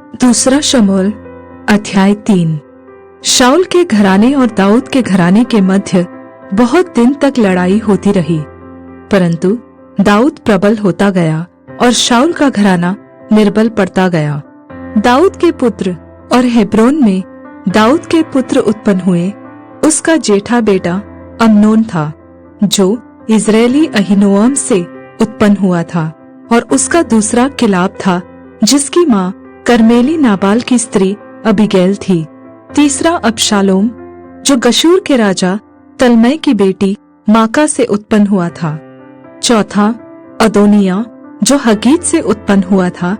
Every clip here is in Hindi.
दूसरा शमूएल अध्याय 3। शाऊल के घराने और दाऊद के घराने के मध्य बहुत दिन तक लड़ाई होती रही, परंतु दाऊद प्रबल होता गया और शाऊल का घराना निर्बल पड़ता गया। दाऊद के पुत्र और हेब्रोन में दाऊद के पुत्र उत्पन्न हुए। उसका जेठा बेटा अम्नोन था, जो इज़रायली अहीनोअम से उत्पन्न हुआ था, और उसका दूसरा किलाब था, जिसकी माँ कर्मेली नाबाल की स्त्री अबीगैल थी। तीसरा अबशालोम, जो गशूर के राजा तल्मै की बेटी माका से उत्पन्न हुआ था। चौथा अदोनिया, जो हगीत से उत्पन्न हुआ था।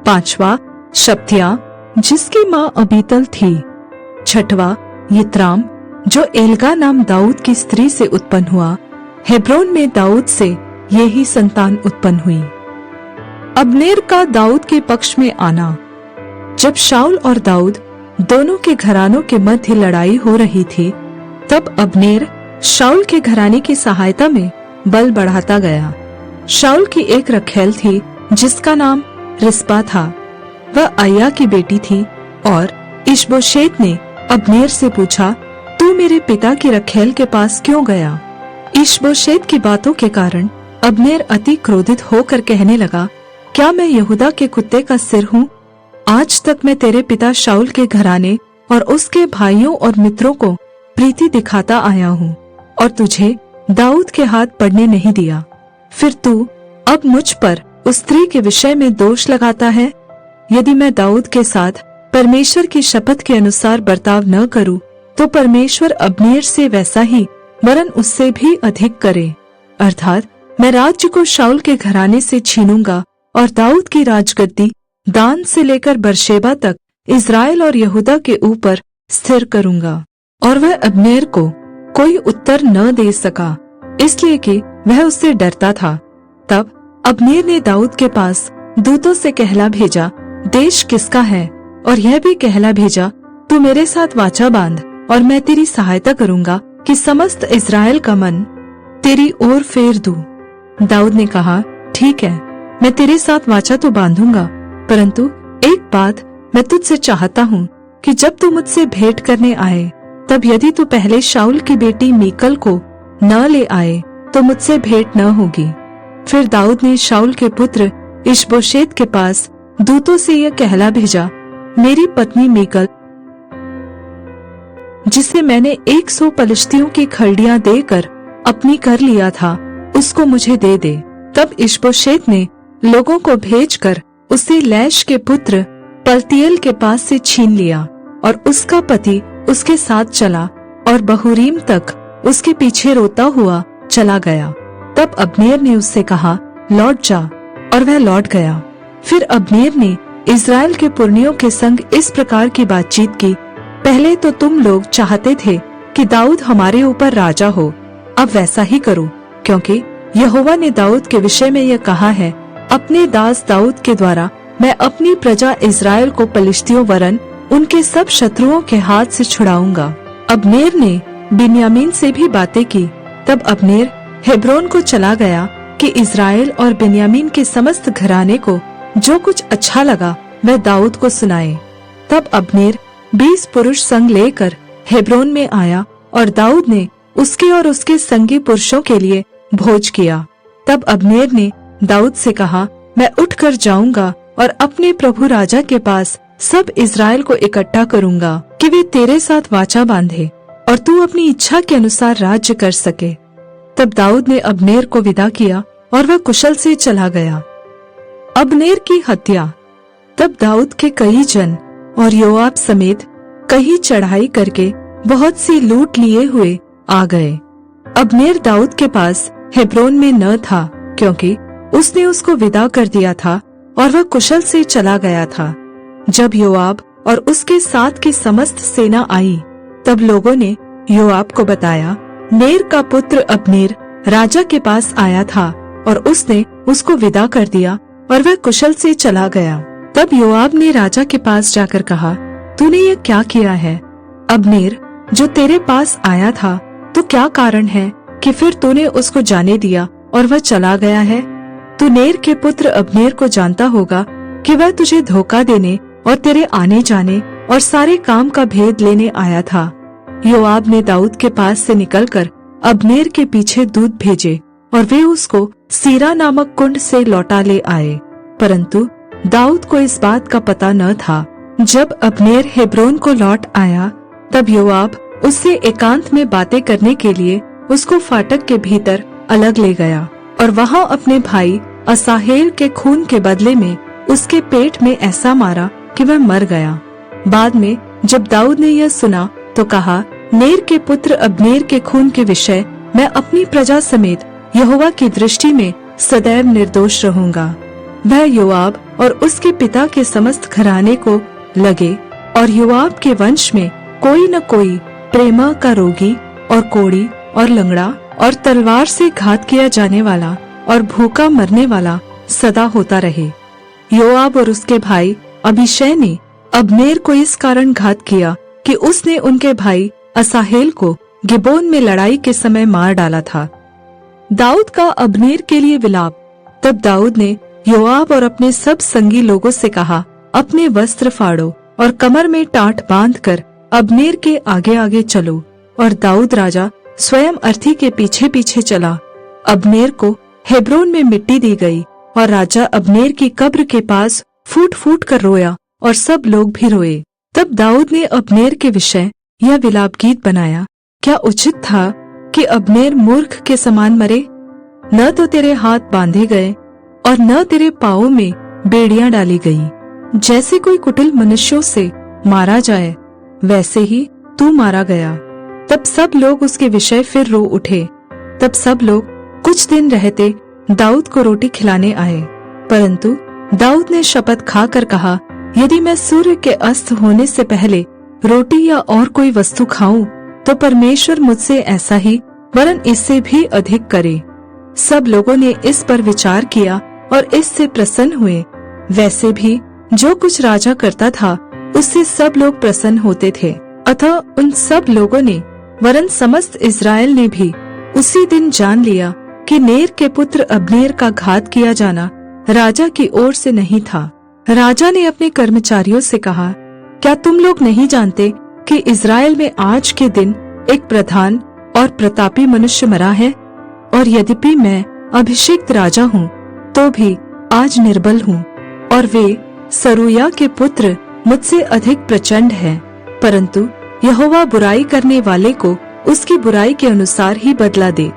पांचवा शपत्याह, जिसकी माँ अबीतल थी। छठवा यित्राम, जो एल्गा नाम दाऊद की स्त्री से उत्पन्न हुआ। हेब्रोन में दाऊद से ये ही संतान उत्पन्न हुई। अब्नेर का दाऊद के पक्ष में आना। जब शाऊल और दाऊद दोनों के घरानों के मध्य लड़ाई हो रही थी, तब अब्नेर शाऊल के घराने की सहायता में बल बढ़ाता गया। शाऊल की एक रखैल थी, जिसका नाम रिस्पा था। वह अय्या की बेटी थी, और इशबोशेत ने अब्नेर से पूछा, तू मेरे पिता की रखैल के पास क्यों गया? इशबोशेत की बातों के कारण अब्नेर अति क्रोधित होकर कहने लगा, क्या मैं यहूदा के कुत्ते का सिर हूँ? आज तक मैं तेरे पिता शाऊल के घराने और उसके भाइयों और मित्रों को प्रीति दिखाता आया हूँ, और तुझे दाऊद के हाथ पड़ने नहीं दिया। फिर तू अब मुझ पर उस स्त्री के विषय में दोष लगाता है। यदि मैं दाऊद के साथ परमेश्वर की शपथ के अनुसार बर्ताव न करूं, तो परमेश्वर अब्नेर से वैसा ही वरन उससे भी अधिक करे, अर्थात मैं राज्य को शाऊल के घराने से छीनूंगा और दाऊद की राजगद्दी दान से लेकर बरशेबा तक इज़राइल और यहूदा के ऊपर स्थिर करूंगा। और वह अब्नेर को कोई उत्तर न दे सका, इसलिए कि वह उससे डरता था। तब अब्नेर ने दाऊद के पास दूतों से कहला भेजा, देश किसका है? और यह भी कहला भेजा, तू मेरे साथ वाचा बांध, और मैं तेरी सहायता करूंगा कि समस्त इज़राइल का मन तेरी ओर फेर दूं। दाऊद ने कहा, ठीक है, मैं तेरे साथ वाचा तो बांधूंगा, परंतु एक बात मैं तुझसे चाहता हूँ कि जब तू मुझसे भेंट करने आए, तब यदि तू पहले शाऊल की बेटी मीकल को न ले आए, तो मुझसे भेंट न होगी। फिर दाऊद ने शाऊल के पुत्र इशबोशेत के पास दूतों से यह कहला भेजा, मेरी पत्नी मीकल, जिसे मैंने 100 पलिश्तियों की खलड़ियां देकर अपनी कर लिया था, उसको मुझे दे दे। तब इशबोशेत ने लोगों को भेजकर उसे लैश के पुत्र पलतीएल के पास से छीन लिया, और उसका पति उसके साथ चला और बहूरीम तक उसके पीछे रोता हुआ चला गया। तब अब्नेर ने उससे कहा, लौट जा, और वह लौट गया। फिर अब्नेर ने इज़राइल के पुरनियों के संग इस प्रकार की बातचीत की, पहले तो तुम लोग चाहते थे कि दाऊद हमारे ऊपर राजा हो, अब वैसा ही करो, क्योंकि यहोवा ने दाऊद के विषय में यह कहा है, अपने दास दाऊद के द्वारा मैं अपनी प्रजा इज़राइल को पलिश्तियों वरन उनके सब शत्रुओं के हाथ से छुड़ाऊंगा। अब्नेर ने बिन्यामीन से भी बातें की। तब अब्नेर हेब्रोन को चला गया कि इज़राइल और बिन्यामीन के समस्त घराने को जो कुछ अच्छा लगा वह दाऊद को सुनाए। तब अब्नेर 20 पुरुष संग लेकर हेब्रोन में आया, और दाऊद ने उसके और उसके संगी पुरुषों के लिए भोज किया। तब अब्नेर ने दाऊद से कहा, मैं उठकर जाऊंगा और अपने प्रभु राजा के पास सब इज़राइल को इकट्ठा करूंगा कि वे तेरे साथ वाचा बांधे, और तू अपनी इच्छा के अनुसार राज्य कर सके। तब दाऊद ने अब्नेर को विदा किया, और वह कुशल से चला गया। अब्नेर की हत्या। तब दाऊद के कई जन और योआब समेत कई चढ़ाई करके बहुत सी लूट लिए हुए आ गए। अब्नेर दाऊद के पास हेब्रोन में न था, क्योंकि उसने उसको विदा कर दिया था, और वह कुशल से चला गया था। जब योआब और उसके साथ की समस्त सेना आई, तब लोगों ने योआब को बताया, नेर का पुत्र अब्नेर राजा के पास आया था, और उसने उसको विदा कर दिया, और वह कुशल से चला गया। तब योआब ने राजा के पास जाकर कहा, तूने ये क्या किया है? अब्नेर जो तेरे पास आया था, तो क्या कारण है कि फिर तूने उसको जाने दिया और वह चला गया है? तू नेर के पुत्र अब्नेर को जानता होगा कि वह तुझे धोखा देने और तेरे आने जाने और सारे काम का भेद लेने आया था। योआब ने दाऊद के पास से निकलकर अब्नेर के पीछे दूत भेजे और वे उसको सीरा नामक कुंड से लौटा ले आए। परंतु दाऊद को इस बात का पता न था। जब अब्नेर हेब्रोन को लौट आया, तब योआब उससे एकांत में बातें करने के लिए उसको फाटक के भीतर अलग ले गया और वहां अपने भाई असाहेल के खून के बदले में उसके पेट में ऐसा मारा कि वह मर गया। बाद में जब दाऊद ने यह सुना तो कहा, नेर के पुत्र अब्नेर के खून के विषय मैं अपनी प्रजा समेत यहोवा की दृष्टि में सदैव निर्दोष रहूंगा। वह योआब और उसके पिता के समस्त घराने को लगे और योआब के वंश में कोई न कोई प्रेमा का रोगी और कोढ़ी और लंगड़ा और तलवार से घात किया जाने वाला और भूखा मरने वाला सदा होता रहे। योआब और उसके भाई अबीशै ने अब्नेर को इस कारण घात किया कि उसने उनके भाई असाहेल को गिबोन में लड़ाई के समय मार डाला था। दाऊद का अब्नेर के लिए विलाप। तब दाऊद ने योआब और अपने सब संगी लोगों से कहा, अपने वस्त्र फाड़ो और कमर में टाट बांधकर अब्नेर के आगे आगे चलो। और दाऊद राजा स्वयं अर्थी के पीछे पीछे चला। अब्नेर को हेब्रोन में मिट्टी दी गई और राजा अब्नेर की कब्र के पास फूट फूट कर रोया और सब लोग भी रोए। तब दाऊद ने अब्नेर के विषय यह विलाप गीत बनाया, क्या उचित था कि अब्नेर मूर्ख के समान मरे? न तो तेरे हाथ बांधे गए और न तेरे पाँवों में बेड़ियां डाली गई। जैसे कोई कुटिल मनुष्यों से मारा जाए, वैसे ही तू मारा गया। तब सब लोग उसके विषय फिर रो उठे। तब सब लोग कुछ दिन रहते दाऊद को रोटी खिलाने आए। परंतु दाऊद ने शपथ खाकर कहा, यदि मैं सूर्य के अस्त होने से पहले रोटी या और कोई वस्तु खाऊं, तो परमेश्वर मुझसे ऐसा ही वरन इससे भी अधिक करे। सब लोगों ने इस पर विचार किया और इससे प्रसन्न हुए। वैसे भी जो कुछ राजा करता था उससे सब लोग प्रसन्न होते थे। अतः उन सब लोगों ने वरन समस्त इस्राएल ने भी उसी दिन जान लिया कि नेर के पुत्र अब्नेर का घात किया जाना राजा की ओर से नहीं था। राजा ने अपने कर्मचारियों से कहा, क्या तुम लोग नहीं जानते कि इस्राएल में आज के दिन एक प्रधान और प्रतापी मनुष्य मरा है? और यद्यपि मैं अभिषिक्त राजा हूँ, तो भी आज निर्बल हूँ और वे सरूया के पुत्र मुझसे अधिक प्रचंड हैं। परंतु यहोवा बुराई करने वाले को उसकी बुराई के अनुसार ही बदला दे।